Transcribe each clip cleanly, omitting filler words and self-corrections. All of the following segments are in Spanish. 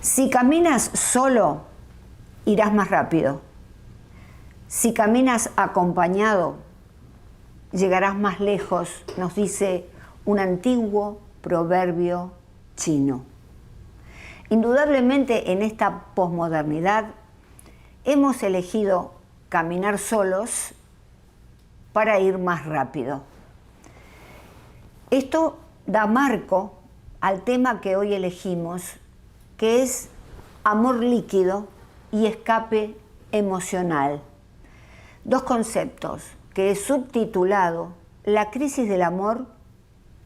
Si caminas solo, irás más rápido. Si caminas acompañado, llegarás más lejos, nos dice un antiguo proverbio chino. Indudablemente en esta posmodernidad hemos elegido caminar solos para ir más rápido. Esto da marco al tema que hoy elegimos, que es amor líquido y escape emocional. Dos conceptos que he subtitulado La crisis del amor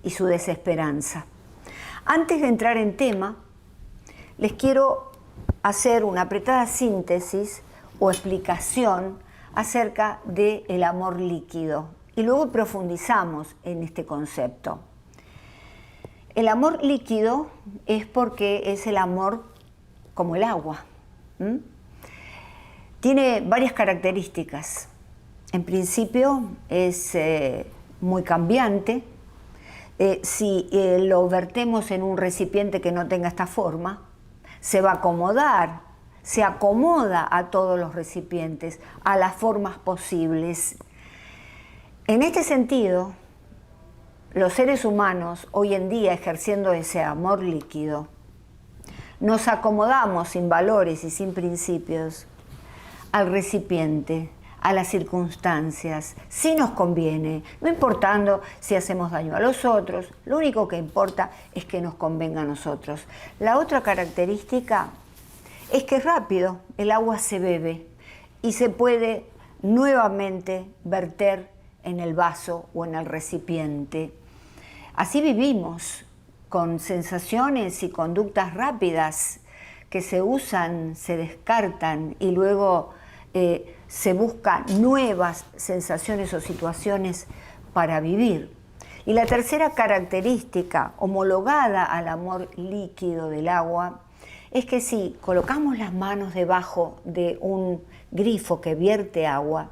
y su desesperanza. Antes de entrar en tema, les quiero hacer una apretada síntesis o explicación acerca del amor líquido y luego profundizamos en este concepto. El amor líquido es porque es el amor como el agua. Tiene varias características. En principio es muy cambiante. Si lo vertemos en un recipiente que no tenga esta forma, se va a acomodar, se acomoda a todos los recipientes, a las formas posibles. En este sentido, los seres humanos, hoy en día ejerciendo ese amor líquido, nos acomodamos sin valores y sin principios al recipiente, a las circunstancias, si nos conviene, no importando si hacemos daño a los otros, lo único que importa es que nos convenga a nosotros. La otra característica es que rápido el agua se bebe y se puede nuevamente verter en el vaso o en el recipiente. Así vivimos, con sensaciones y conductas rápidas que se usan, se descartan y luego se buscan nuevas sensaciones o situaciones para vivir. Y la tercera característica homologada al amor líquido del agua es que si colocamos las manos debajo de un grifo que vierte agua,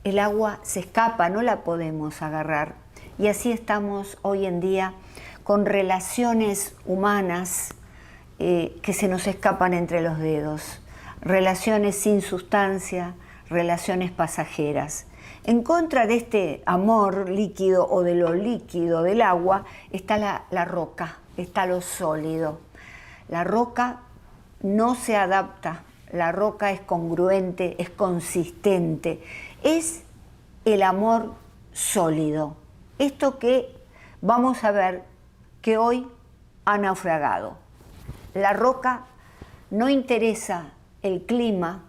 el agua se escapa, no la podemos agarrar. Y así estamos hoy en día con relaciones humanas que se nos escapan entre los dedos. Relaciones sin sustancia, relaciones pasajeras. En contra de este amor líquido o de lo líquido del agua está la roca, está lo sólido. La roca no se adapta, la roca es congruente, es consistente, es el amor sólido. Esto que vamos a ver que hoy ha naufragado. La roca no interesa el clima,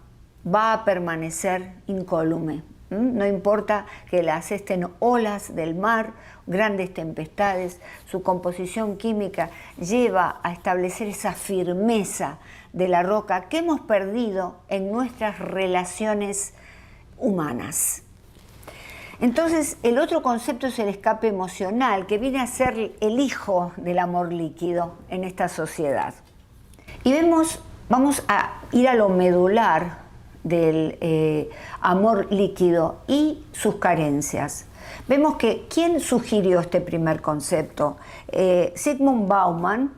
va a permanecer incólume. No importa que la asesten olas del mar, grandes tempestades, su composición química lleva a establecer esa firmeza de la roca que hemos perdido en nuestras relaciones humanas. Entonces, el otro concepto es el escape emocional, que viene a ser el hijo del amor líquido en esta sociedad. Y vamos a ir a lo medular del amor líquido y sus carencias. Vemos que, ¿quién sugirió este primer concepto? Zygmunt Bauman,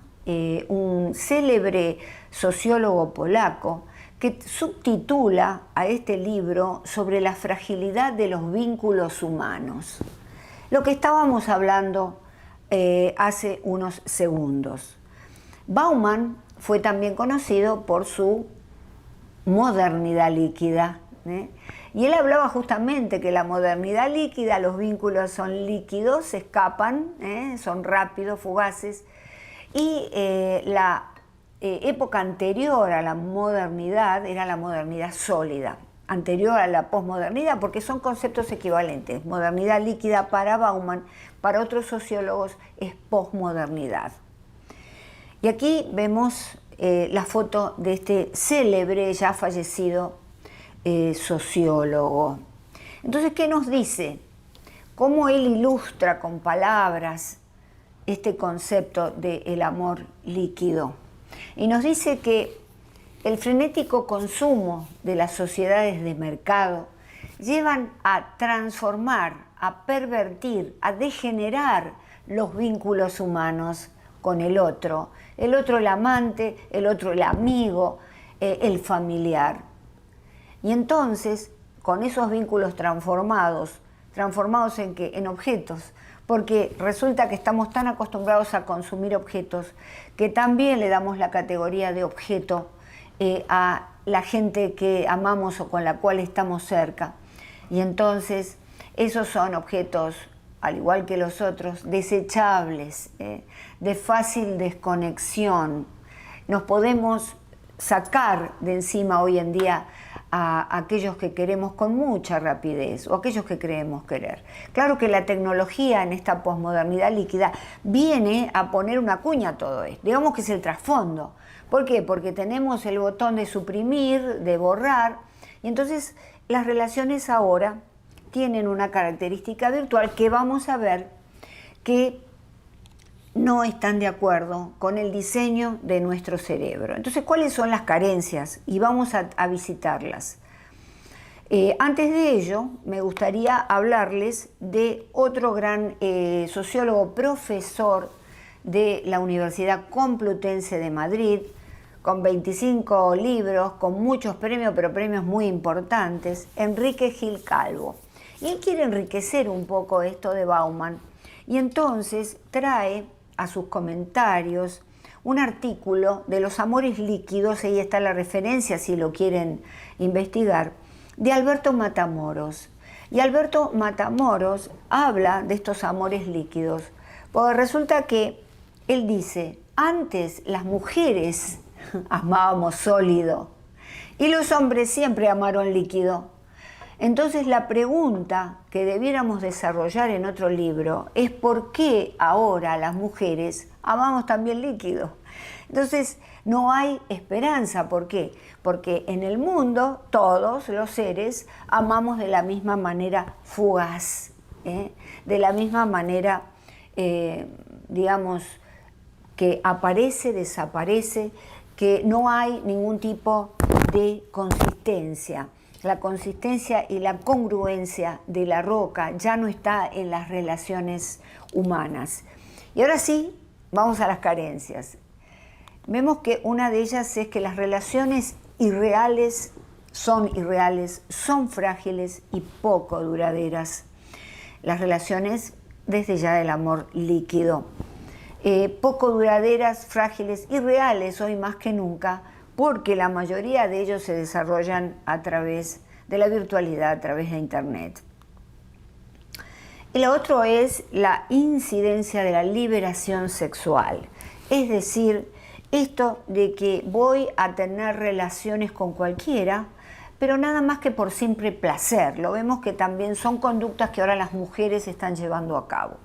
un célebre sociólogo polaco, que subtitula a este libro sobre la fragilidad de los vínculos humanos. Lo que estábamos hablando hace unos segundos. Bauman fue también conocido por su modernidad líquida, y él hablaba justamente que la modernidad líquida, los vínculos son líquidos, se escapan, son rápidos, fugaces, y la época anterior a la modernidad era la modernidad sólida, anterior a la posmodernidad, porque son conceptos equivalentes. Modernidad líquida para Bauman, para otros sociólogos es posmodernidad. Y aquí vemos la foto de este célebre, ya fallecido, sociólogo. Entonces, ¿qué nos dice? ¿Cómo él ilustra con palabras este concepto del amor líquido? Y nos dice que el frenético consumo de las sociedades de mercado llevan a transformar, a pervertir, a degenerar los vínculos humanos con el otro el amante, el otro el amigo, el familiar. Y entonces, con esos vínculos transformados ¿en qué? En objetos, porque resulta que estamos tan acostumbrados a consumir objetos que también le damos la categoría de objeto a la gente que amamos o con la cual estamos cerca. Y entonces esos son objetos, al igual que los otros, desechables, de fácil desconexión. Nos podemos sacar de encima hoy en día a aquellos que queremos con mucha rapidez o aquellos que creemos querer. Claro que la tecnología en esta posmodernidad líquida viene a poner una cuña a todo esto, digamos que es el trasfondo. ¿Por qué? Porque tenemos el botón de suprimir, de borrar, y entonces las relaciones ahora tienen una característica virtual que vamos a ver que no están de acuerdo con el diseño de nuestro cerebro. Entonces, ¿cuáles son las carencias? Y vamos a visitarlas. Antes de ello, me gustaría hablarles de otro gran sociólogo, profesor de la Universidad Complutense de Madrid, con 25 libros, con muchos premios, pero premios muy importantes, Enrique Gil Calvo. Y él quiere enriquecer un poco esto de Bauman, y entonces trae a sus comentarios un artículo de los amores líquidos, ahí está la referencia si lo quieren investigar, de Alberto Matamoros. Y Alberto Matamoros habla de estos amores líquidos, porque resulta que él dice, antes las mujeres amábamos sólido y los hombres siempre amaron líquido. Entonces la pregunta que debiéramos desarrollar en otro libro es por qué ahora las mujeres amamos también líquido. Entonces no hay esperanza. ¿Por qué? Porque en el mundo todos los seres amamos de la misma manera fugaz, de la misma manera, digamos, que aparece, desaparece, que no hay ningún tipo de consistencia. La consistencia y la congruencia de la roca ya no está en las relaciones humanas. Y ahora sí, vamos a las carencias. Vemos que una de ellas es que las relaciones irreales, son frágiles y poco duraderas. Las relaciones desde ya del amor líquido. Poco duraderas, frágiles, irreales hoy más que nunca, porque la mayoría de ellos se desarrollan a través de la virtualidad, a través de Internet. Y lo otro es la incidencia de la liberación sexual, es decir, esto de que voy a tener relaciones con cualquiera, pero nada más que por simple placer. Lo vemos que también son conductas que ahora las mujeres están llevando a cabo.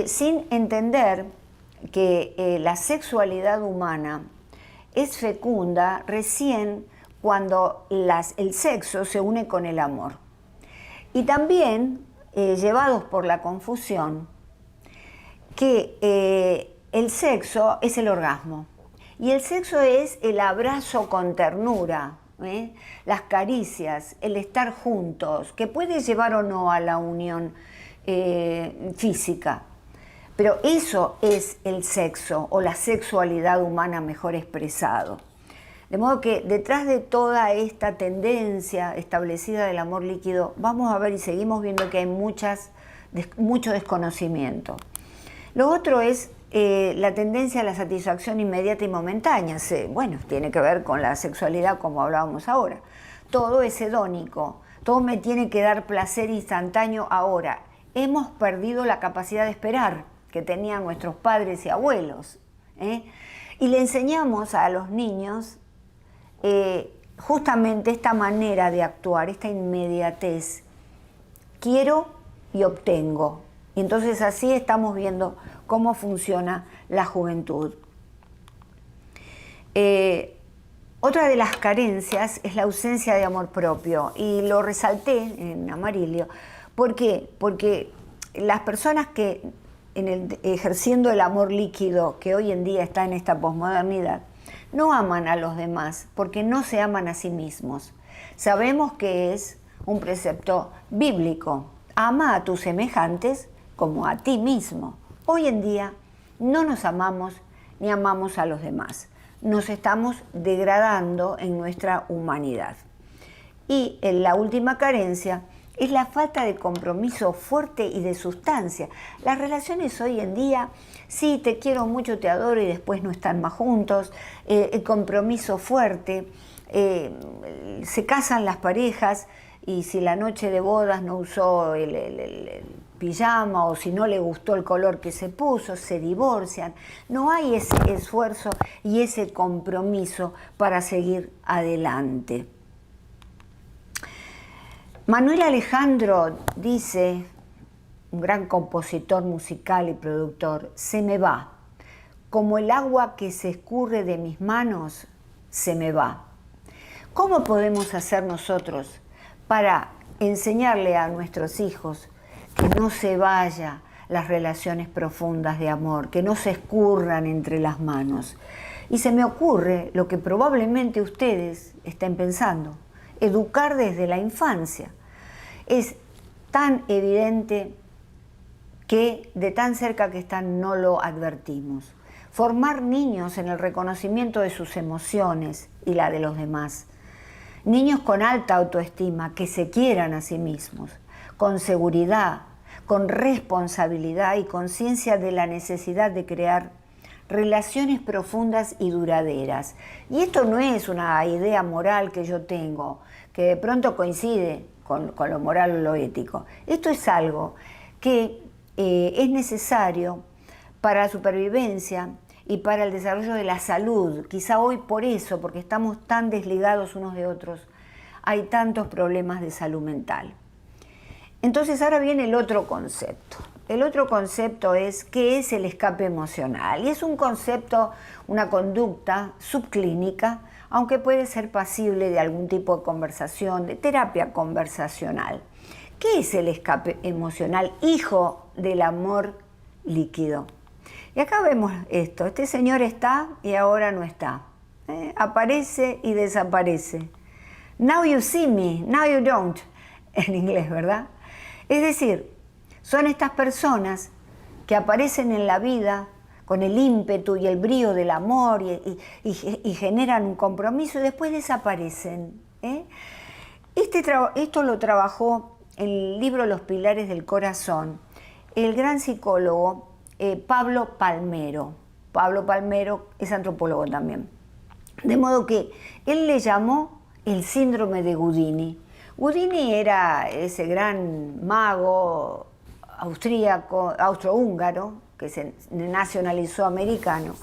Sin entender que la sexualidad humana es fecunda recién cuando el sexo se une con el amor. Y también, llevados por la confusión, que el sexo es el orgasmo. Y el sexo es el abrazo con ternura, las caricias, el estar juntos, que puede llevar o no a la unión física. Pero eso es el sexo o la sexualidad humana mejor expresado. De modo que detrás de toda esta tendencia establecida del amor líquido, vamos a ver y seguimos viendo que hay mucho desconocimiento. Lo otro es la tendencia a la satisfacción inmediata y momentánea. Bueno, tiene que ver con la sexualidad como hablábamos ahora. Todo es hedónico, todo me tiene que dar placer instantáneo ahora. Hemos perdido la capacidad de esperar que tenían nuestros padres y abuelos. Y le enseñamos a los niños justamente esta manera de actuar, esta inmediatez. Quiero y obtengo. Y entonces así estamos viendo cómo funciona la juventud. Otra de las carencias es la ausencia de amor propio. Y lo resalté en amarillo. ¿Por qué? Porque las personas que ejerciendo el amor líquido que hoy en día está en esta posmodernidad, no aman a los demás porque no se aman a sí mismos. Sabemos que es un precepto bíblico. Ama a tus semejantes como a ti mismo. Hoy en día no nos amamos ni amamos a los demás. Nos estamos degradando en nuestra humanidad. Y la última carencia es la falta de compromiso fuerte y de sustancia. Las relaciones hoy en día, sí, te quiero mucho, te adoro y después no están más juntos, el compromiso fuerte, se casan las parejas y si la noche de bodas no usó el pijama o si no le gustó el color que se puso, se divorcian. No hay ese esfuerzo y ese compromiso para seguir adelante. Manuel Alejandro dice, un gran compositor musical y productor, se me va, como el agua que se escurre de mis manos, se me va. ¿Cómo podemos hacer nosotros para enseñarle a nuestros hijos que no se vayan las relaciones profundas de amor, que no se escurran entre las manos? Y se me ocurre lo que probablemente ustedes estén pensando, educar desde la infancia. Es tan evidente que de tan cerca que están no lo advertimos. Formar niños en el reconocimiento de sus emociones y la de los demás. Niños con alta autoestima, que se quieran a sí mismos, con seguridad, con responsabilidad y conciencia de la necesidad de crear relaciones profundas y duraderas. Y esto no es una idea moral que yo tengo, que de pronto coincide con lo moral o lo ético. Esto es algo que es necesario para la supervivencia y para el desarrollo de la salud. Quizá hoy por eso, porque estamos tan desligados unos de otros, hay tantos problemas de salud mental. Entonces ahora viene el otro concepto. El otro concepto es ¿qué es el escape emocional? Y es un concepto, una conducta subclínica, aunque puede ser pasible de algún tipo de conversación, de terapia conversacional. ¿Qué es el escape emocional? Hijo del amor líquido. Y acá vemos esto, este señor está y ahora no está. Aparece y desaparece. Now you see me, now you don't, en inglés, ¿verdad? Es decir, son estas personas que aparecen en la vida con el ímpetu y el brío del amor y generan un compromiso y después desaparecen. Esto lo trabajó en el libro Los Pilares del Corazón el gran psicólogo Pablo Palmero. Pablo Palmero es antropólogo también. De modo que él le llamó el síndrome de Houdini. Houdini era ese gran mago austrohúngaro, que se nacionalizó americano,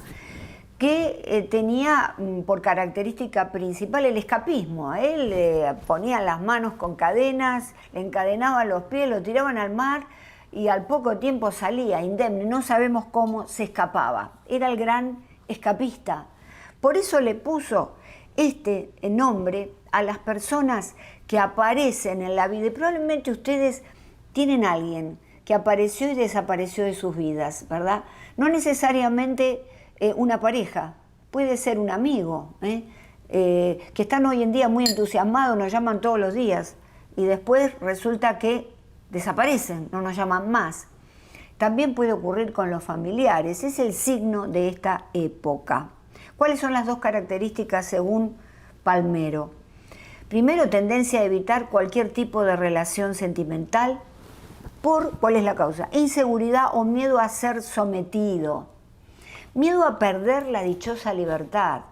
que tenía por característica principal el escapismo. A él le ponían las manos con cadenas, le encadenaban los pies, lo tiraban al mar y al poco tiempo salía indemne, no sabemos cómo se escapaba. Era el gran escapista. Por eso le puso este nombre a las personas que aparecen en la vida. Y probablemente ustedes tienen a alguien que apareció y desapareció de sus vidas, ¿verdad? No necesariamente una pareja, puede ser un amigo, que están hoy en día muy entusiasmados, nos llaman todos los días y después resulta que desaparecen, no nos llaman más. También puede ocurrir con los familiares, es el signo de esta época. ¿Cuáles son las dos características según Palmero? Primero, tendencia a evitar cualquier tipo de relación sentimental. ¿Cuál es la causa? Inseguridad o miedo a ser sometido. Miedo a perder la dichosa libertad.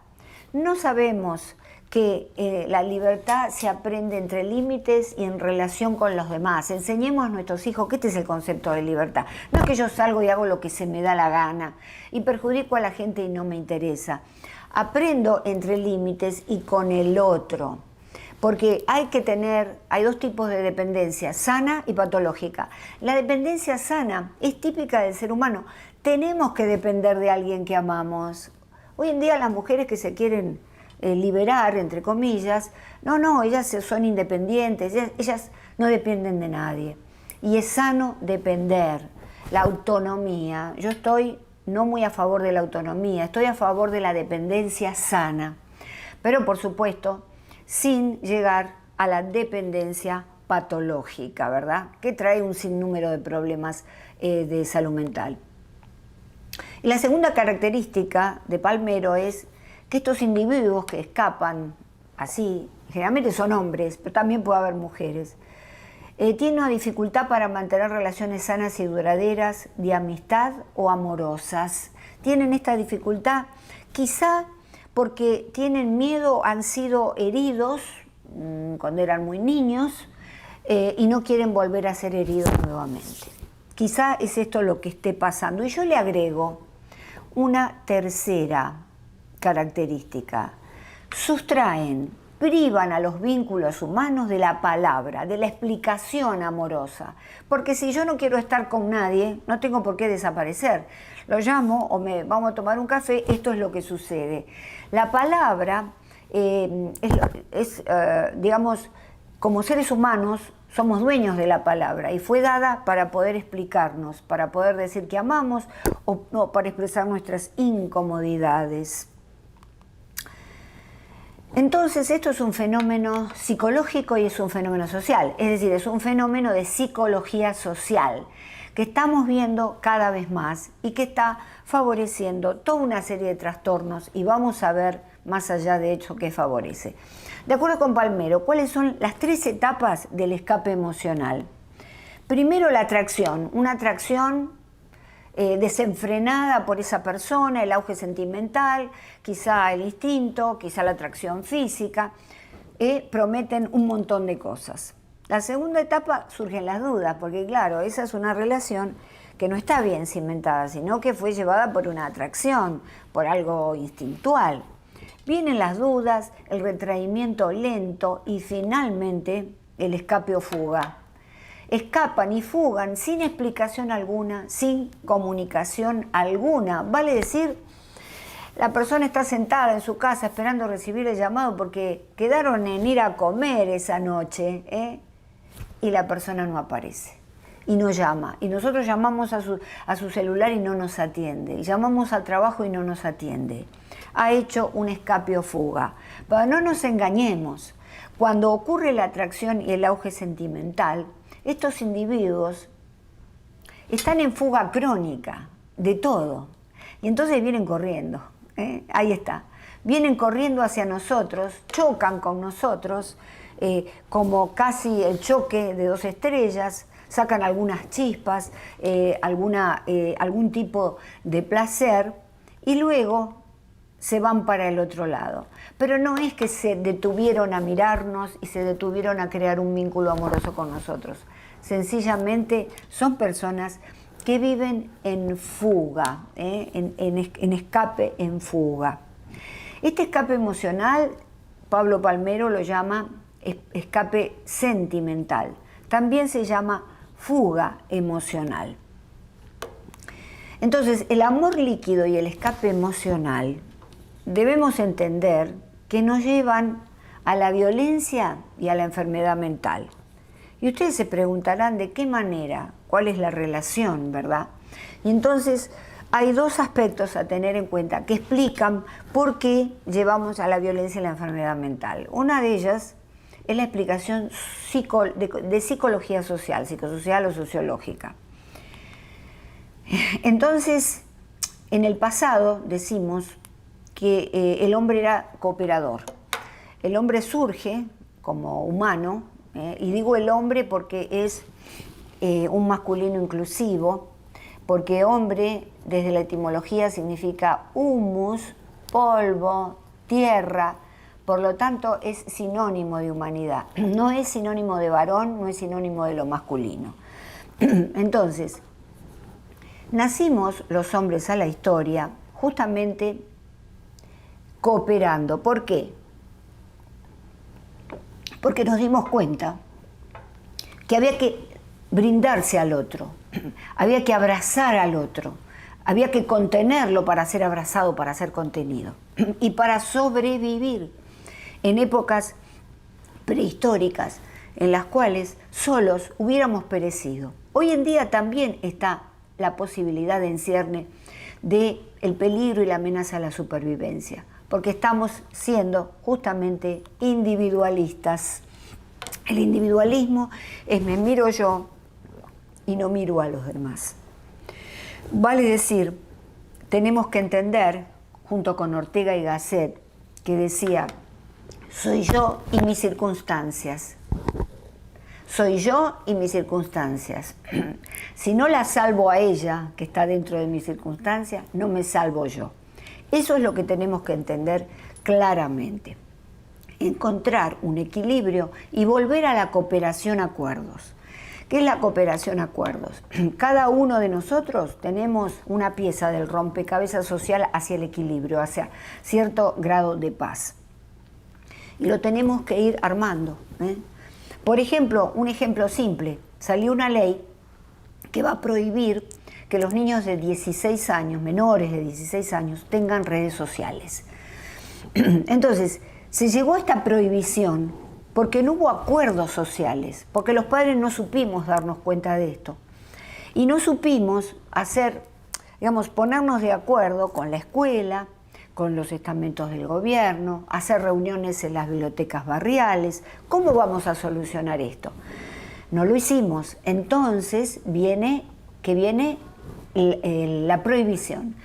No sabemos que la libertad se aprende entre límites y en relación con los demás. Enseñemos a nuestros hijos que este es el concepto de libertad. No es que yo salgo y hago lo que se me da la gana y perjudico a la gente y no me interesa. Aprendo entre límites y con el otro. Porque hay dos tipos de dependencia, sana y patológica. La dependencia sana es típica del ser humano. Tenemos que depender de alguien que amamos. Hoy en día las mujeres que se quieren liberar, entre comillas, ellas son independientes, ellas no dependen de nadie. Y es sano depender, la autonomía. Yo estoy no muy a favor de la autonomía, estoy a favor de la dependencia sana. Pero por supuesto, sin llegar a la dependencia patológica, ¿verdad? Que trae un sinnúmero de problemas de salud mental. Y la segunda característica de Palmero es que estos individuos que escapan así, generalmente son hombres, pero también puede haber mujeres, tienen una dificultad para mantener relaciones sanas y duraderas de amistad o amorosas. Tienen esta dificultad quizá porque tienen miedo, han sido heridos cuando eran muy niños y no quieren volver a ser heridos nuevamente. Quizá es esto lo que esté pasando. Y yo le agrego una tercera característica. Sustraen, privan a los vínculos humanos de la palabra, de la explicación amorosa. Porque si yo no quiero estar con nadie, no tengo por qué desaparecer. Lo llamo o vamos a tomar un café, esto es lo que sucede. La palabra digamos, como seres humanos, somos dueños de la palabra y fue dada para poder explicarnos, para poder decir que amamos o no, para expresar nuestras incomodidades. Entonces esto es un fenómeno psicológico y es un fenómeno social, es decir, es un fenómeno de psicología social que estamos viendo cada vez más y que está favoreciendo toda una serie de trastornos y vamos a ver más allá de hecho qué favorece. De acuerdo con Palmero, ¿cuáles son las 3 etapas del escape emocional? Primero la atracción, una atracción desenfrenada por esa persona, el auge sentimental, quizá el instinto, quizá la atracción física, prometen un montón de cosas. La segunda etapa surgen las dudas, porque claro, esa es una relación que no está bien cimentada, sino que fue llevada por una atracción, por algo instintual. Vienen las dudas, el retraimiento lento y finalmente el escape o fuga. Escapan y fugan sin explicación alguna, sin comunicación alguna. Vale decir, la persona está sentada en su casa esperando recibir el llamado porque quedaron en ir a comer esa noche, y la persona no aparece y no llama. Y nosotros llamamos a su celular y no nos atiende. Y llamamos al trabajo y no nos atiende. Ha hecho un escape o fuga. Pero no nos engañemos. Cuando ocurre la atracción y el auge sentimental, estos individuos están en fuga crónica de todo. Y entonces vienen corriendo. Ahí está. Vienen corriendo hacia nosotros, chocan con nosotros, como casi el choque de 2 estrellas, sacan algunas chispas, algún tipo de placer y luego se van para el otro lado. Pero no es que se detuvieron a mirarnos y se detuvieron a crear un vínculo amoroso con nosotros. Sencillamente son personas que viven en fuga, en escape, en fuga. Este escape emocional, Pablo Palmero lo llama escape sentimental. También se llama fuga emocional. Entonces, el amor líquido y el escape emocional debemos entender que nos llevan a la violencia y a la enfermedad mental. Y ustedes se preguntarán de qué manera, cuál es la relación, ¿verdad? Y entonces hay 2 aspectos a tener en cuenta que explican por qué llevamos a la violencia y la enfermedad mental. Una de ellas es la explicación de psicología social, psicosocial o sociológica. Entonces, en el pasado decimos que el hombre era cooperador. El hombre surge como humano, y digo el hombre porque es un masculino inclusivo, porque hombre desde la etimología significa humus, polvo, tierra, por lo tanto es sinónimo de humanidad, no es sinónimo de varón, no es sinónimo de lo masculino. Entonces, nacimos los hombres a la historia justamente cooperando. ¿Por qué? Porque nos dimos cuenta que había que brindarse al otro, había que abrazar al otro, había que contenerlo para ser abrazado, para ser contenido y para sobrevivir en épocas prehistóricas en las cuales solos hubiéramos perecido. Hoy en día también está la posibilidad en cierne de el peligro y la amenaza a la supervivencia, porque estamos siendo justamente individualistas. El individualismo es me miro yo y no miro a los demás. Vale decir tenemos que entender, junto con Ortega y Gasset, que decía, soy yo y mis circunstancias. Soy yo y mis circunstancias. Si no la salvo a ella, que está dentro de mis circunstancias, no me salvo yo. Eso es lo que tenemos que entender claramente. Encontrar un equilibrio y volver a la cooperación-acuerdos. ¿Qué es la cooperación-acuerdos? Cada uno de nosotros tenemos una pieza del rompecabezas social hacia el equilibrio, hacia cierto grado de paz. Y lo tenemos que ir armando. Por ejemplo, un ejemplo simple, salió una ley que va a prohibir que los niños de 16 años, menores de 16 años, tengan redes sociales. Entonces, se llegó a esta prohibición porque no hubo acuerdos sociales, porque los padres no supimos darnos cuenta de esto. Y no supimos hacer, digamos, ponernos de acuerdo con la escuela, con los estamentos del gobierno, hacer reuniones en las bibliotecas barriales. ¿Cómo vamos a solucionar esto? No lo hicimos. Entonces viene la prohibición.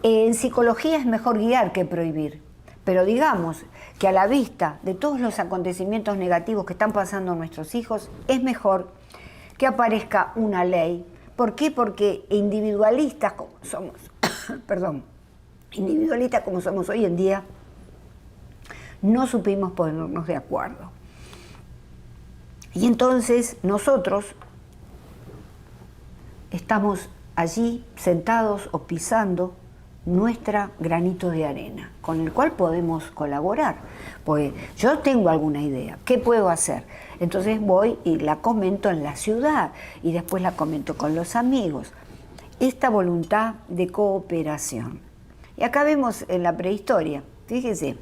En psicología es mejor guiar que prohibir, pero digamos que a la vista de todos los acontecimientos negativos que están pasando a nuestros hijos, es mejor que aparezca una ley. ¿Por qué? Porque individualistas como somos, individualistas como somos hoy en día, no supimos ponernos de acuerdo. Y entonces nosotros estamos allí sentados o pisando nuestra granito de arena, con el cual podemos colaborar. Pues yo tengo alguna idea, ¿qué puedo hacer? Entonces voy y la comento en la ciudad y después la comento con los amigos. Esta voluntad de cooperación. Y acá vemos en la prehistoria, fíjense,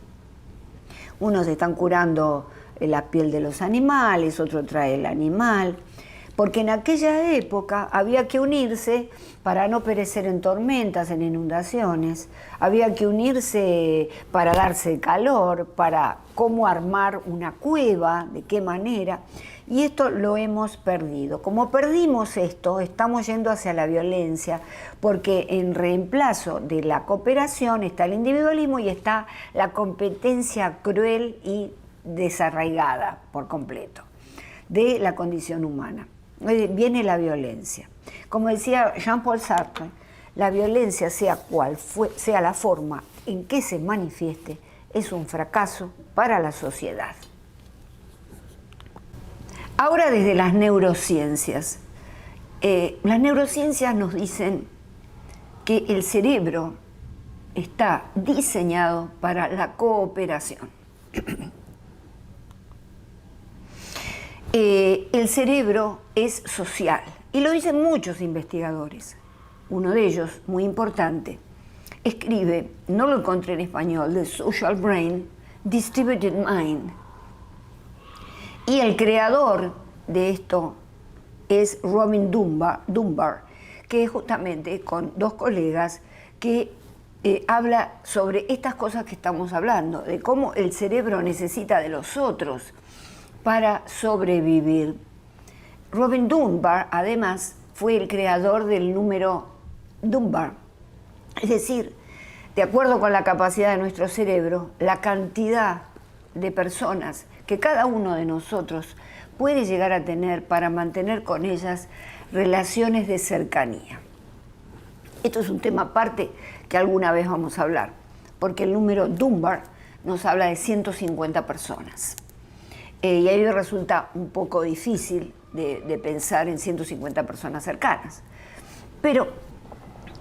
unos están curando la piel de los animales, otro trae el animal, porque en aquella época había que unirse para no perecer en tormentas, en inundaciones, había que unirse para darse calor, para cómo armar una cueva, de qué manera, y esto lo hemos perdido. Como perdimos esto, estamos yendo hacia la violencia, porque en reemplazo de la cooperación está el individualismo y está la competencia cruel y desarraigada por completo de la condición humana. Viene la violencia. Como decía Jean-Paul Sartre, la violencia, sea la forma en que se manifieste, es un fracaso para la sociedad. Ahora desde las neurociencias. Las neurociencias nos dicen que el cerebro está diseñado para la cooperación. El cerebro es social, y lo dicen muchos investigadores. Uno de ellos, muy importante, escribe, no lo encontré en español, The Social Brain, Distributed Mind. Y el creador de esto es Robin Dunbar, que es justamente con dos colegas que habla sobre estas cosas que estamos hablando, de cómo el cerebro necesita de los otros para sobrevivir. Robin Dunbar, además, fue el creador del número Dunbar, es decir, de acuerdo con la capacidad de nuestro cerebro, la cantidad de personas que cada uno de nosotros puede llegar a tener para mantener con ellas relaciones de cercanía. Esto es un tema aparte que alguna vez vamos a hablar, porque el número Dunbar nos habla de 150 personas. Y ahí resulta un poco difícil de pensar en 150 personas cercanas. Pero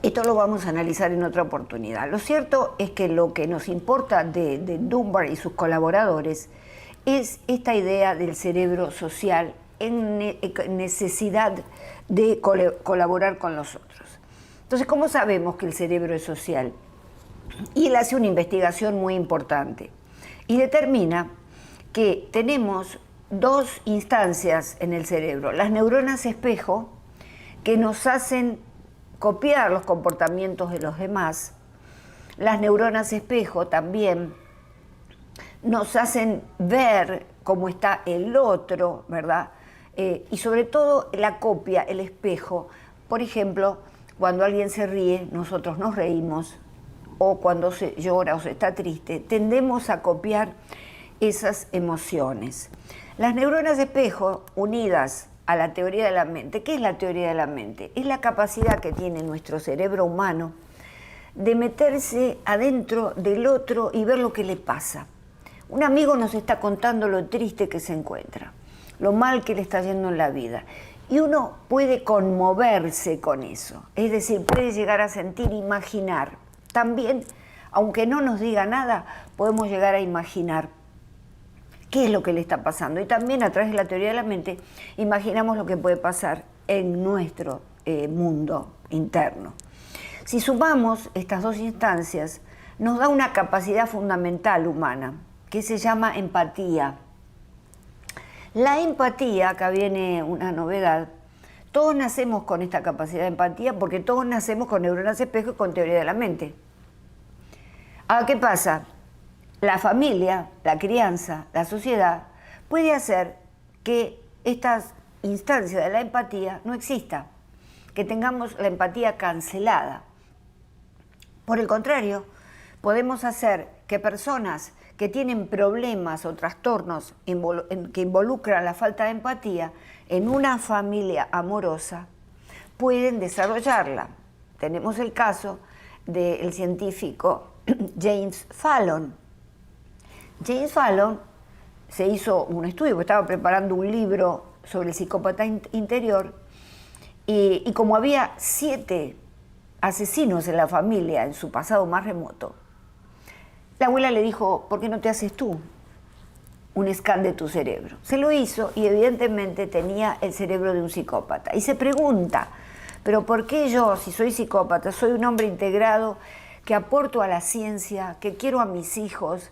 esto lo vamos a analizar en otra oportunidad. Lo cierto es que lo que nos importa de Dunbar y sus colaboradores es esta idea del cerebro social en necesidad de colaborar con los otros. Entonces, ¿cómo sabemos que el cerebro es social? Y él hace una investigación muy importante y determina que tenemos dos instancias en el cerebro, las neuronas espejo, que nos hacen copiar los comportamientos de los demás. Las neuronas espejo también nos hacen ver cómo está el otro, ¿verdad? Y sobre todo la copia, el espejo. Por ejemplo, cuando alguien se ríe, nosotros nos reímos, o cuando se llora o se está triste, tendemos a copiar esas emociones. Las neuronas espejo, unidas a la teoría de la mente. ¿Qué es la teoría de la mente? Es la capacidad que tiene nuestro cerebro humano de meterse adentro del otro y ver lo que le pasa. Un amigo nos está contando lo triste que se encuentra, lo mal que le está yendo en la vida. Y uno puede conmoverse con eso, es decir, puede llegar a sentir, imaginar. También, aunque no nos diga nada, podemos llegar a imaginar qué es lo que le está pasando. Y también a través de la teoría de la mente, imaginamos lo que puede pasar en nuestro mundo interno. Si sumamos estas dos instancias, nos da una capacidad fundamental humana, que se llama empatía. La empatía, acá viene una novedad, todos nacemos con esta capacidad de empatía porque todos nacemos con neuronas espejo y con teoría de la mente. Ahora, ¿qué pasa? La familia, la crianza, la sociedad puede hacer que estas instancias de la empatía no exista, que tengamos la empatía cancelada. Por el contrario, podemos hacer que personas que tienen problemas o trastornos que involucran la falta de empatía en una familia amorosa pueden desarrollarla. Tenemos el caso del científico James Fallon. James Fallon se hizo un estudio, porque estaba preparando un libro sobre el psicópata interior, y como había 7 asesinos en la familia en su pasado más remoto, la abuela le dijo, ¿por qué no te haces tú un scan de tu cerebro? Se lo hizo y evidentemente tenía el cerebro de un psicópata. Y se pregunta, ¿pero por qué yo, si soy psicópata, soy un hombre integrado, que aporto a la ciencia, que quiero a mis hijos?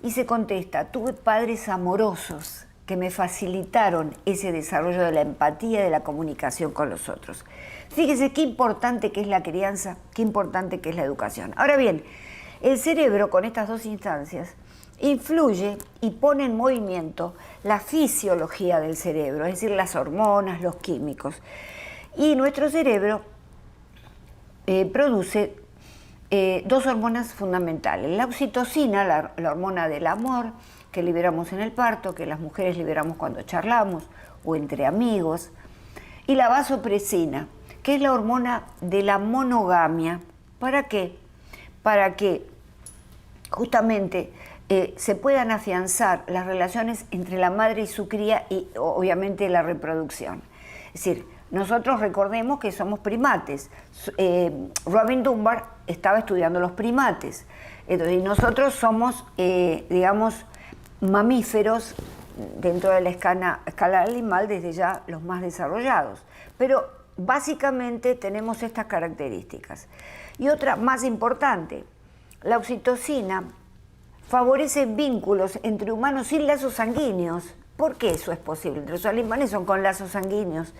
Y se contesta, tuve padres amorosos que me facilitaron ese desarrollo de la empatía, de la comunicación con los otros. Fíjese qué importante que es la crianza, qué importante que es la educación. Ahora bien, el cerebro con estas dos instancias influye y pone en movimiento la fisiología del cerebro, es decir, las hormonas, los químicos. Y nuestro cerebro produce 2 hormonas fundamentales. La oxitocina, la hormona del amor, que liberamos en el parto, que las mujeres liberamos cuando charlamos o entre amigos. Y la vasopresina, que es la hormona de la monogamia. ¿Para qué? Para que justamente se puedan afianzar las relaciones entre la madre y su cría y obviamente la reproducción. Es decir, nosotros recordemos que somos primates. Robin Dunbar estaba estudiando los primates. Entonces, y nosotros somos, digamos, mamíferos dentro de la escala animal, desde ya los más desarrollados. Pero básicamente tenemos estas características. Y otra más importante, la oxitocina favorece vínculos entre humanos sin lazos sanguíneos. ¿Por qué eso es posible? Los alemanes son con lazos sanguíneos.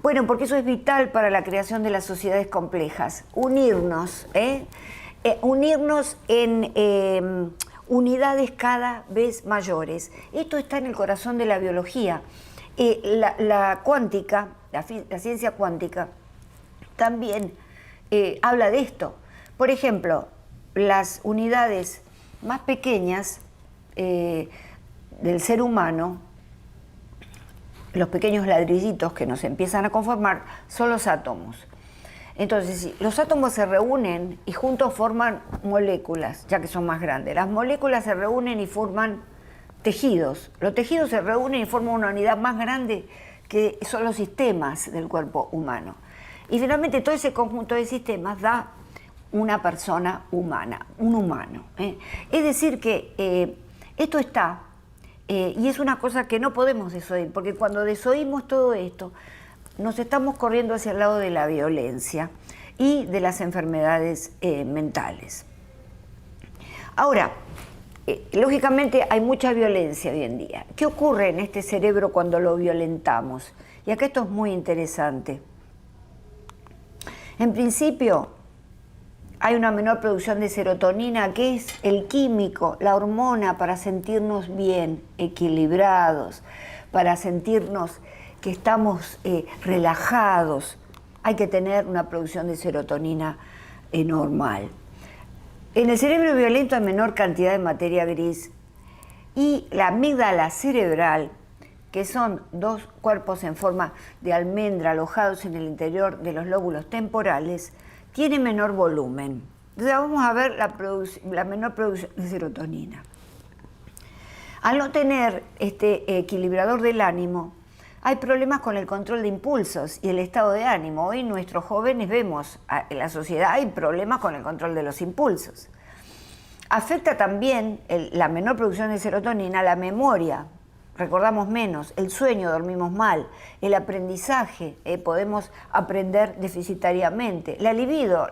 Bueno, porque eso es vital para la creación de las sociedades complejas. Unirnos en unidades cada vez mayores. Esto está en el corazón de la biología. La cuántica, la ciencia cuántica, también habla de esto. Por ejemplo, las unidades más pequeñas del ser humano, los pequeños ladrillitos que nos empiezan a conformar, son los átomos. Entonces, si los átomos se reúnen y juntos forman moléculas, ya que son más grandes. Las moléculas se reúnen y forman tejidos. Los tejidos se reúnen y forman una unidad más grande que son los sistemas del cuerpo humano. Y finalmente todo ese conjunto de sistemas da una persona humana, un humano. Es decir que esto está, y es una cosa que no podemos desoír, porque cuando desoímos todo esto, nos estamos corriendo hacia el lado de la violencia y de las enfermedades mentales. Ahora, lógicamente hay mucha violencia hoy en día. ¿Qué ocurre en este cerebro cuando lo violentamos? Y acá esto es muy interesante. En principio, hay una menor producción de serotonina, que es el químico, la hormona para sentirnos bien, equilibrados, para sentirnos que estamos relajados. hay que tener una producción de serotonina normal. En el cerebro violento hay menor cantidad de materia gris y la amígdala cerebral, que son dos cuerpos en forma de almendra alojados en el interior de los lóbulos temporales, tiene menor volumen. Entonces vamos a ver la menor producción de serotonina. Al no tener este equilibrador del ánimo, hay problemas con el control de impulsos y el estado de ánimo. Hoy nuestros jóvenes vemos en la sociedad hay problemas con el control de los impulsos. Afecta también la menor producción de serotonina, la memoria, recordamos menos, el sueño, dormimos mal, el aprendizaje, podemos aprender deficitariamente, la libido,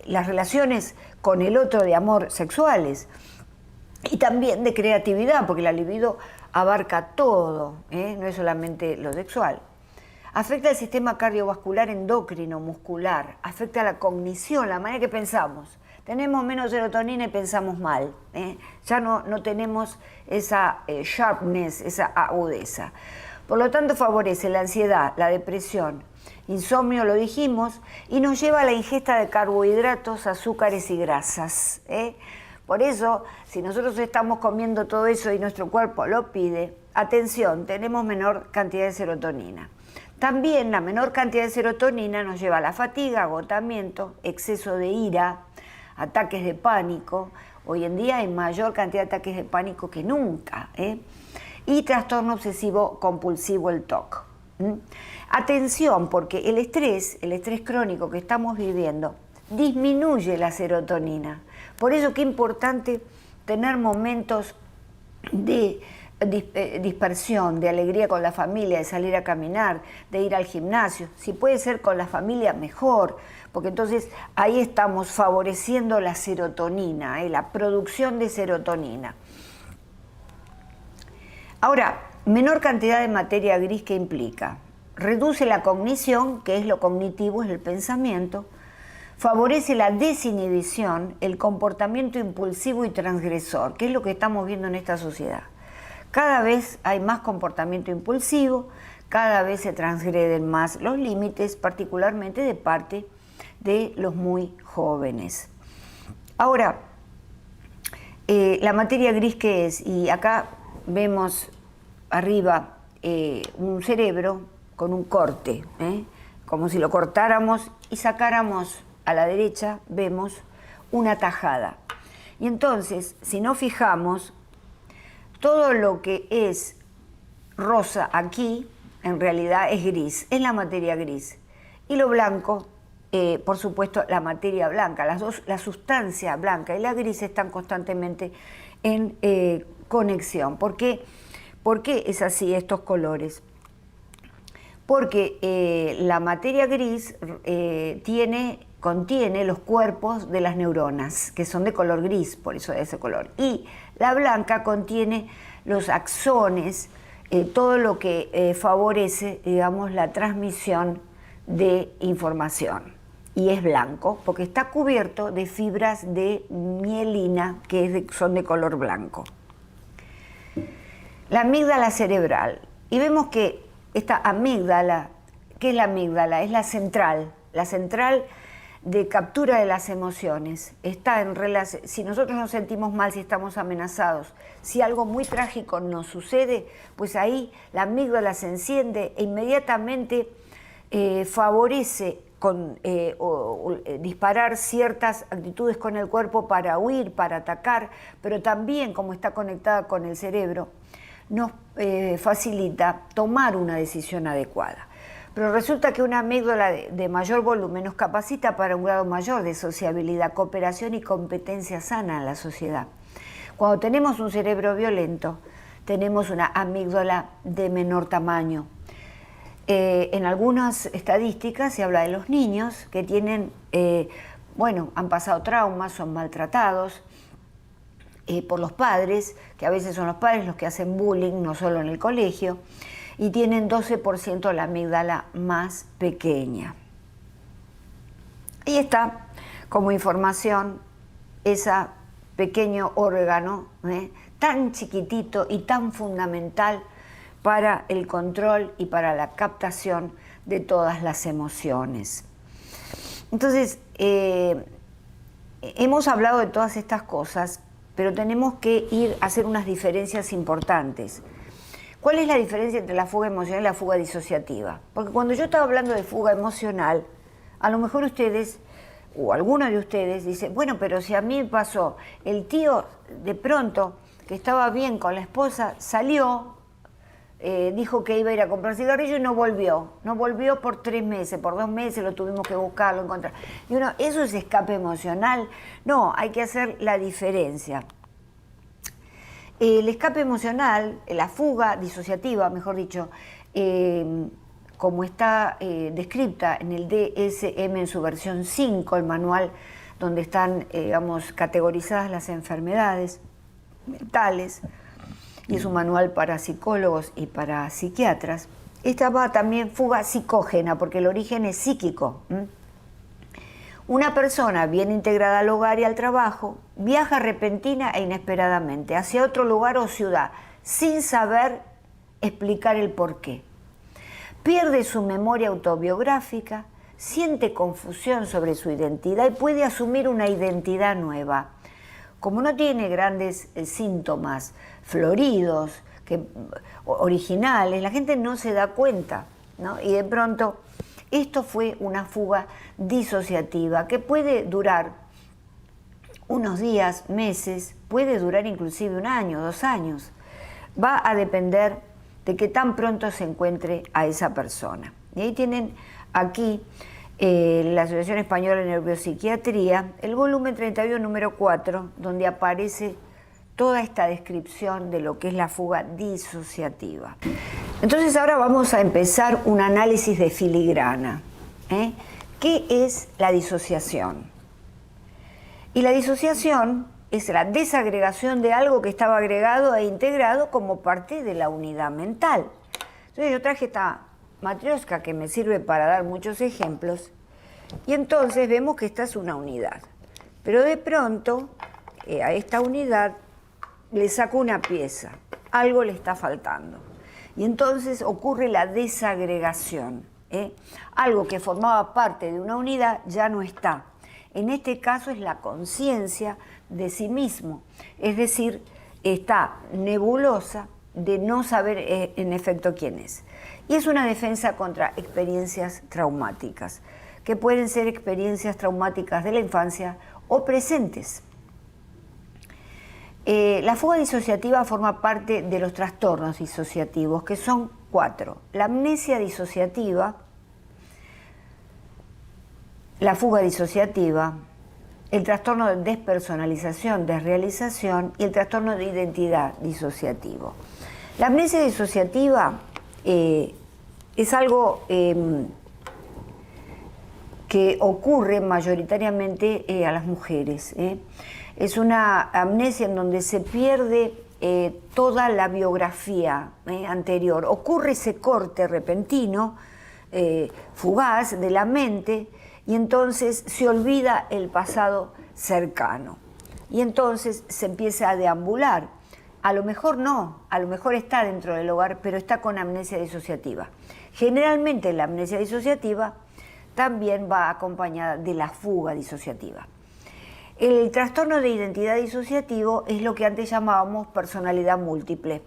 las relaciones con el otro de amor sexuales y también de creatividad, porque la libido abarca todo, no es solamente lo sexual. Afecta el sistema cardiovascular, endocrino, muscular, afecta la cognición, la manera que pensamos. Tenemos menos serotonina y pensamos mal, ya no tenemos esa sharpness, esa agudeza. Por lo tanto, favorece la ansiedad, la depresión, insomnio, lo dijimos, y nos lleva a la ingesta de carbohidratos, azúcares y grasas. Por eso, si nosotros estamos comiendo todo eso y nuestro cuerpo lo pide, atención, tenemos menor cantidad de serotonina. También la menor cantidad de serotonina nos lleva a la fatiga, agotamiento, exceso de ira, ataques de pánico. Hoy en día hay mayor cantidad de ataques de pánico que nunca, y trastorno obsesivo compulsivo, el TOC. Atención, porque el estrés crónico que estamos viviendo disminuye la serotonina. Por eso qué importante tener momentos de dispersión, de alegría con la familia, de salir a caminar, de ir al gimnasio. Si puede ser con la familia, mejor, porque entonces ahí estamos favoreciendo la serotonina, la producción de serotonina. Ahora, menor cantidad de materia gris, ¿qué implica? Reduce la cognición, que es lo cognitivo, es el pensamiento, favorece la desinhibición, el comportamiento impulsivo y transgresor, que es lo que estamos viendo en esta sociedad. Cada vez hay más comportamiento impulsivo, cada vez se transgreden más los límites, particularmente de parte de los muy jóvenes. Ahora, la materia gris, ¿qué es? Y acá vemos arriba un cerebro con un corte, como si lo cortáramos y sacáramos a la derecha, vemos una tajada. Y entonces, si nos fijamos, todo lo que es rosa aquí, en realidad es gris, es la materia gris. Y lo blanco, por supuesto, la materia blanca, la sustancia blanca y la gris están constantemente en conexión. ¿Por qué es así estos colores? Porque la materia gris contiene los cuerpos de las neuronas, que son de color gris, por eso de ese color. Y la blanca contiene los axones, todo lo que favorece, digamos, la transmisión de información. Y es blanco porque está cubierto de fibras de mielina que son de color blanco. La amígdala cerebral. Y vemos que esta amígdala, ¿qué es la amígdala? Es la central de captura de las emociones. Está en relación, si nosotros nos sentimos mal, si estamos amenazados, si algo muy trágico nos sucede, pues ahí la amígdala se enciende e inmediatamente favorece disparar ciertas actitudes con el cuerpo para huir, para atacar, pero también, como está conectada con el cerebro, nos facilita tomar una decisión adecuada. Pero resulta que una amígdala de mayor volumen nos capacita para un grado mayor de sociabilidad, cooperación y competencia sana en la sociedad. Cuando tenemos un cerebro violento, tenemos una amígdala de menor tamaño. En algunas estadísticas se habla de los niños que tienen, han pasado traumas, son maltratados por los padres, que a veces son los padres los que hacen bullying, no solo en el colegio, y tienen 12% la amígdala más pequeña. Ahí está, como información, ese pequeño órgano tan chiquitito y tan fundamental para el control y para la captación de todas las emociones. Entonces, hemos hablado de todas estas cosas, pero tenemos que ir a hacer unas diferencias importantes. ¿Cuál es la diferencia entre la fuga emocional y la fuga disociativa? Porque cuando yo estaba hablando de fuga emocional, a lo mejor ustedes, o alguno de ustedes, dice, bueno, pero si a mí me pasó, el tío de pronto, que estaba bien con la esposa, salió, dijo que iba a ir a comprar cigarrillos y no volvió por 3 meses, por 2 meses, lo tuvimos que buscar, lo encontrar. Y uno, ¿eso es escape emocional? No, hay que hacer la diferencia. El escape emocional, la fuga disociativa, mejor dicho, como está descrita en el DSM en su versión 5, el manual donde están, categorizadas las enfermedades mentales, y es un manual para psicólogos y para psiquiatras. Esta va también fuga psicógena, porque el origen es psíquico. Una persona bien integrada al hogar y al trabajo viaja repentina e inesperadamente hacia otro lugar o ciudad sin saber explicar el porqué. Pierde su memoria autobiográfica, siente confusión sobre su identidad y puede asumir una identidad nueva. Como no tiene grandes síntomas floridos, originales, la gente no se da cuenta, ¿no? Y de pronto esto fue una fuga disociativa que puede durar unos días, meses, puede durar inclusive 1 año, 2 años. Va a depender de que tan pronto se encuentre a esa persona. Y ahí tienen aquí la Asociación Española de Neuropsiquiatría, el volumen 31, número 4, donde aparece toda esta descripción de lo que es la fuga disociativa. Entonces ahora vamos a empezar un análisis de filigrana. ¿Qué es la disociación? Y la disociación es la desagregación de algo que estaba agregado e integrado como parte de la unidad mental. Entonces yo traje esta matrioska que me sirve para dar muchos ejemplos, y entonces vemos que esta es una unidad. Pero de pronto a esta unidad le saco una pieza, algo le está faltando. Y entonces ocurre la desagregación. Algo que formaba parte de una unidad ya no está. En este caso es la conciencia de sí mismo, es decir, está nebulosa de no saber en efecto quién es. Y es una defensa contra experiencias traumáticas, que pueden ser experiencias traumáticas de la infancia o presentes. La fuga disociativa forma parte de los trastornos disociativos, que son 4. La amnesia disociativa, la fuga disociativa, el trastorno de despersonalización, desrealización y el trastorno de identidad disociativo. La amnesia disociativa es algo que ocurre mayoritariamente a las mujeres. Es una amnesia en donde se pierde toda la biografía anterior. Ocurre ese corte repentino, fugaz de la mente, y entonces se olvida el pasado cercano. Y entonces se empieza a deambular. A lo mejor no, a lo mejor está dentro del hogar, pero está con amnesia disociativa. Generalmente la amnesia disociativa también va acompañada de la fuga disociativa. El trastorno de identidad disociativo es lo que antes llamábamos personalidad múltiple.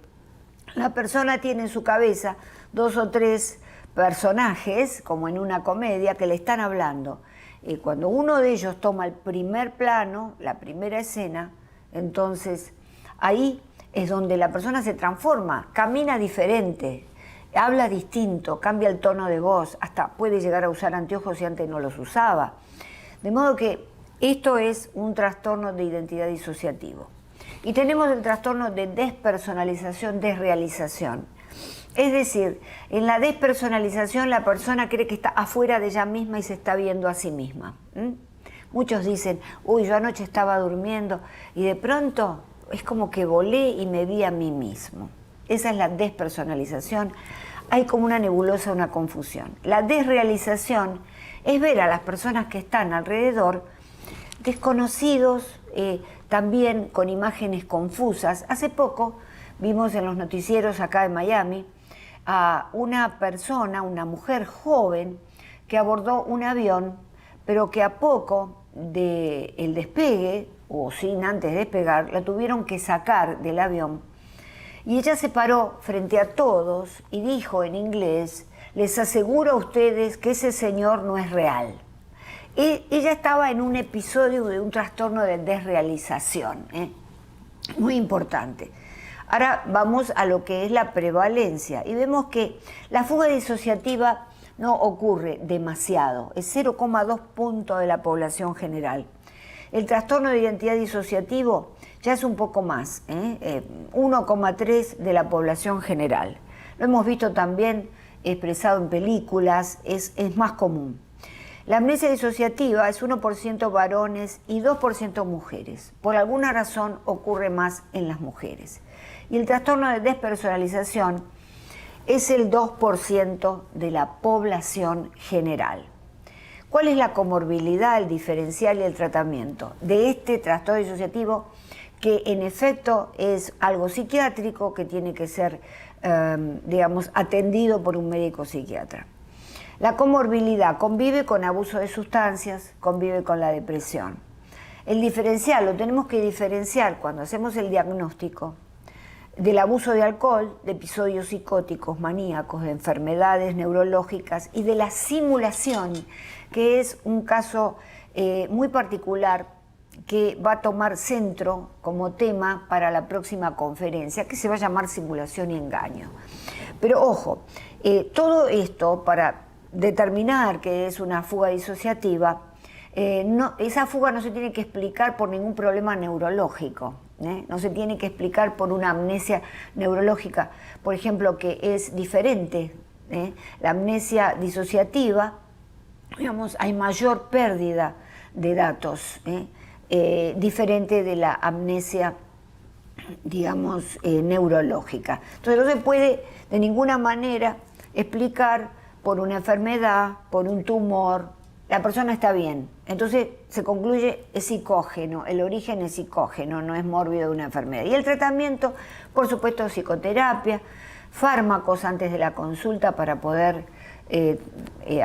La persona tiene en su cabeza 2 o 3 personajes, como en una comedia, que le están hablando. Y cuando uno de ellos toma el primer plano, la primera escena, entonces ahí es donde la persona se transforma, camina diferente, habla distinto, cambia el tono de voz, hasta puede llegar a usar anteojos si antes no los usaba. De modo que esto es un trastorno de identidad disociativo. Y tenemos el trastorno de despersonalización, desrealización. Es decir, en la despersonalización la persona cree que está afuera de ella misma y se está viendo a sí misma. Muchos dicen, uy, yo anoche estaba durmiendo y de pronto es como que volé y me vi a mí mismo. Esa es la despersonalización. Hay como una nebulosa, una confusión. La desrealización es ver a las personas que están alrededor desconocidos, también con imágenes confusas. Hace poco vimos en los noticieros acá en Miami a una persona, una mujer joven, que abordó un avión, pero que a poco del despegue, o sin antes despegar, la tuvieron que sacar del avión. Y ella se paró frente a todos y dijo en inglés: les aseguro a ustedes que ese señor no es real. Ella estaba en un episodio de un trastorno de desrealización, muy importante. Ahora vamos a lo que es la prevalencia y vemos que la fuga disociativa no ocurre demasiado, es 0,2 puntos de la población general. El trastorno de identidad disociativo ya es un poco más, 1,3 de la población general. Lo hemos visto también expresado en películas, es más común. La amnesia disociativa es 1% varones y 2% mujeres. Por alguna razón ocurre más en las mujeres. Y el trastorno de despersonalización es el 2% de la población general. ¿Cuál es la comorbilidad, el diferencial y el tratamiento de este trastorno disociativo, que en efecto es algo psiquiátrico que tiene que ser, atendido por un médico psiquiatra? La comorbilidad convive con abuso de sustancias, convive con la depresión. El diferencial lo tenemos que diferenciar cuando hacemos el diagnóstico del abuso de alcohol, de episodios psicóticos, maníacos, de enfermedades neurológicas y de la simulación, que es un caso muy particular que va a tomar centro como tema para la próxima conferencia, que se va a llamar simulación y engaño. Pero ojo, todo esto para determinar que es una fuga disociativa, esa fuga no se tiene que explicar por ningún problema neurológico, no se tiene que explicar por una amnesia neurológica, por ejemplo, que es diferente. La amnesia disociativa, hay mayor pérdida de datos, diferente de la amnesia, neurológica. Entonces no se puede de ninguna manera explicar por una enfermedad, por un tumor. La persona está bien, entonces se concluye es psicógeno, el origen es psicógeno, no es mórbido de una enfermedad. Y el tratamiento, por supuesto, psicoterapia, fármacos antes de la consulta para poder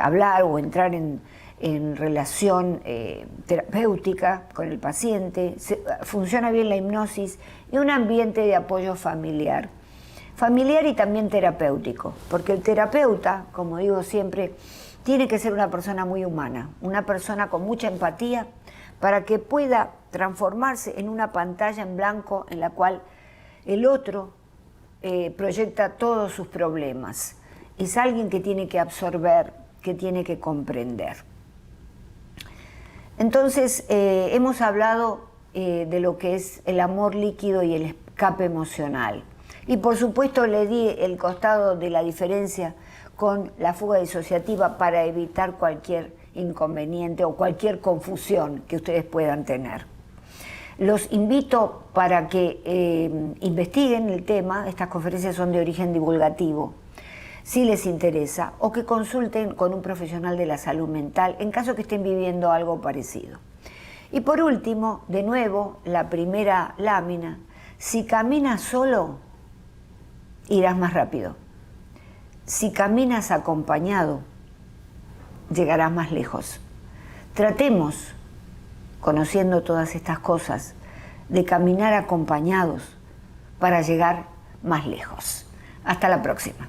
hablar o entrar en relación terapéutica con el paciente. Funciona bien la hipnosis y un ambiente de apoyo familiar y también terapéutico, porque el terapeuta, como digo siempre, tiene que ser una persona muy humana, una persona con mucha empatía, para que pueda transformarse en una pantalla en blanco en la cual el otro proyecta todos sus problemas. Es alguien que tiene que absorber, que tiene que comprender. Entonces, hemos hablado de lo que es el amor líquido y el escape emocional. Y por supuesto le di el costado de la diferencia con la fuga disociativa para evitar cualquier inconveniente o cualquier confusión que ustedes puedan tener. Los invito para que investiguen el tema. Estas conferencias son de origen divulgativo, si les interesa, o que consulten con un profesional de la salud mental en caso que estén viviendo algo parecido. Y por último, de nuevo, la primera lámina: si caminas solo, irás más rápido. Si caminas acompañado, llegarás más lejos. Tratemos, conociendo todas estas cosas, de caminar acompañados para llegar más lejos. Hasta la próxima.